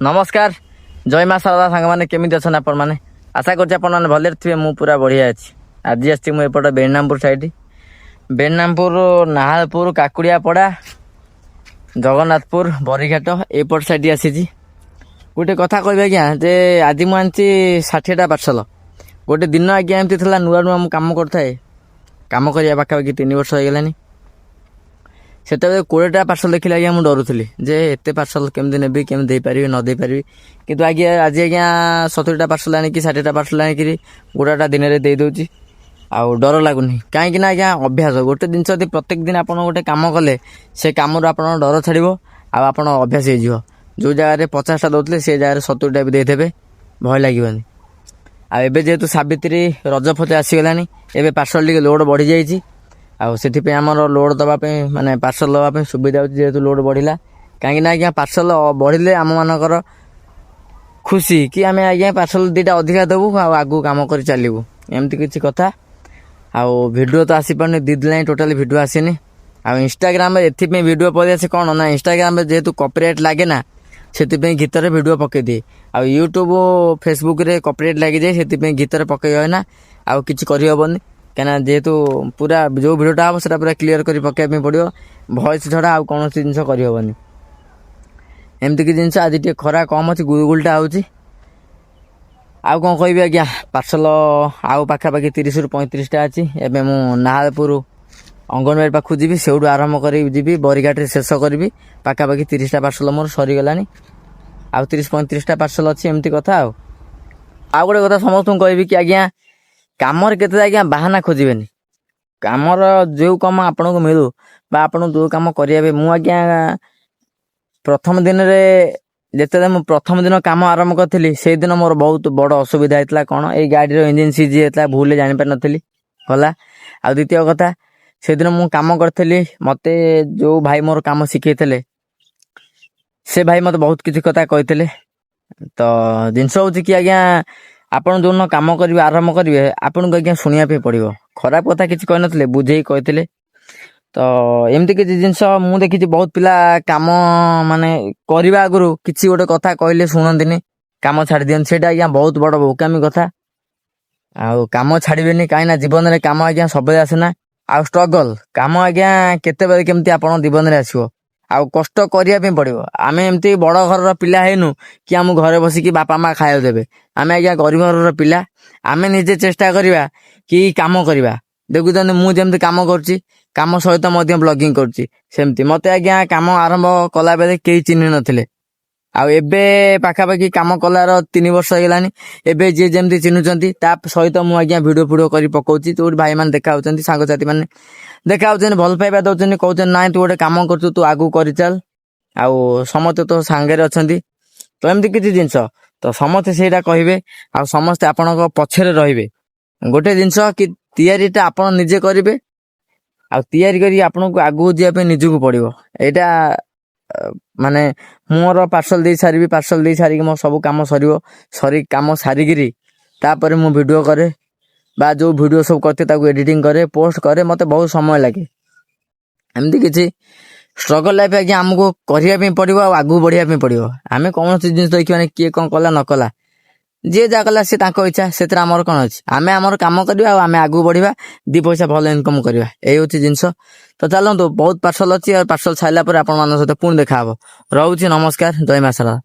नमस्कार जय माँ शारदा सांग मैंने केमी अच्छा आपण मैंने आशा कर भले थे मु पूरा बढ़िया अच्छी आज आसपट बेणनामपुर साइड बेणनामपुर नाहालपुर काकुड़िया पड़ा जगन्नाथपुर बरीघाट एपट साइड आसी गोटे कथा कह आज्ञा जे आज मुझे 60टा पार्सल गोटे दिन आज्ञा एमती नुआ नुआ मुझे कम करए कम कर पाखापाखि 3 वर्ष हो गलानी से 20टा पार्सल देखिले आज्ञा मुझे डरुली जे एत पार्सल केमती नेबी केमती दे पारि न दे पारि किंतु आज्ञा आज आज्ञा 70टा पार्सल आनिकी 60टा पार्सल आनिकी गोटाटा दिन में दे दूची आउ डर लगुनि कहीं आज्ञा अभ्यास गोटे जिन प्रत्येक दिन आप गोटे कम कले से कम आप डर छाड़ आप अभ्यास हो जो जगह 50टा दौले से जगह 70टा भी देदेवे भय लगे आबे जेहेतु सावित्री रज फज आसीगलानी एवं पार्सल टी लोड बढ़ी जाइए आमर लोड दवापी माने पार्सल दवापी सुविधा हो जेहेतु लोड बढ़ला कहीं आज्ञा पार्सल बढ़िले आम मानकर खुशी कि आम आज्ञा पार्सल 2टा अधिका देवु आगू कम कर चलू एमती किसी कथा आउ वीडियो तो आसी पारे 2 दिन टोटाली वीडियो आसीनी आ इंस्टाग्राम एथपाई वीडियो पड़े आसे कौन ना इंस्टाग्राम जेहेतु कॉपीराइट लगे ना से गीतर वीडियो पकई दिए आ यूट्यूब फेसबुक रे कॉपीराइट लगी जाए से गीतर पकई हुए ना आउ किसी करहबनी क्या जेहेतु पूरा जो वीडियोटा हम से पूरा क्लीयर कर पकड़ा पड़ो वॉइस छड़ा आउ कौन जिन करहबनी एमती कि जिन आज टे खरा कम अच्छी गुलगुलटा हो आउ कौन कह आज्ञा पार्सल आउ पाखापाखि 30 ରୁ 35टा अच्छी एवं मु नाहालपुर अंगनवाड़ी पाखु जी से आरंभ करी बरीघाट शेष करी पाखापाखि 30टा पार्सल मोर सरीगलानी आउ 30-35टा पार्सल अच्छी एमती कथा आउ गोटे कथा समस्त कहबी कि आज्ञा कामर केते आज्ञा बाहाना खोजबेनी कामर जो कम आपन को मिलू बा आपन जो कम करियाबे मु आज्ञा प्रथम दिन रे जेते मु प्रथम दिन काम आरंभ करथिली से दिन मोर बहुत बड़ असुविधा हेतला कोन ए गाड़ी रो इंजन सीज हेतला भूल जानि पार नथिली गला आ द्वितीय कथा से दिन मु काम करथिली मते जो भाई मोर काम सिखैतले से भाई मते बहुत किछि कथा कहितले तो जिनस होछि कि आज्ञा आपन जो काम करेंगे आरंभ करेंगे आपन को आज्ञा शुणा पड़ो खराब कथा किसी कही नथिले बुझे कहते तो एमती किसी जिनस मु देखी बहुत पिला काम माने करने आगु किसी गोटे कथा कहले शुणती काम छाड़ दियन से आज्ञा बहुत बड़ बोकामी कथा आउ काम छाड़बेनी कहीं जीवन में काम आज्ञा सब आसेना आउ स्ट्रगल काम आज्ञा केते केमती आपन जीवन में आसो आउ कष्ट करने पड़ो आम एमती बड़ घर पिला हैनु कि आम घरे बसिकी बापा माँ खाया देवे आम आज्ञा गरीब घर पिला आम निजे चेष्टा करवा कि काम करवा देखुं मुझे काम करुच्ची काम सहित ब्लॉगिंग करुच्ची सेमती मते आज्ञा काम आरंभ कला बेले कई चिन्ह नथिले आउ एबे पाखापाखि काम कलार 3 वर्ष हो गलानी एबे जे जेमती चिन्हुचंती ता सहित मु आज्ञा वीडियो फीडियो करी पकाउची तो भाई मान देखा होचंती सांगसाथी माने देखा होचंती भल पाइबा दउचंती कहउचंती नाइ तू गोटे काम करछु तू आगु करि चल आउ समस्त तो सांगे अछंती तो एमती किछि जिंस तो समस्त सेटा कहिबे आ समस्त आपनक पछरे रहिबे गोटे जिंस कि तयारीटा आपन निजे करिवे आ तयारी करी आपनक आगु जिया पे निजुक पड़िबो एटा माने मोर पार्सल दे सारी मो सब काम सरीबो सरी काम सारिगिरी तापर मु वीडियो करे बा जो वीडियो सब करते ताकू एडिटिंग करे पोस्ट करे मते बहुत समय लगे एमती किछि स्ट्रगल लाइफ आज्ञा हमको करिया पड़ो आगू बढ़िया पड़ो आम कौन जिन देखिए किए कौन कला न कला जी जहाँ कला सी इच्छा से आमर कौन अच्छी आम आमर कम करवा आम आगू बढ़िया 2 पैसा भल इनकम करवा यही हूँ जिनस तो चलतु बहुत पार्सल अच्छी और पार्सल छाड़ा पर आप सहित पुणी देखा रोचे नमस्कार जय मां शारदा।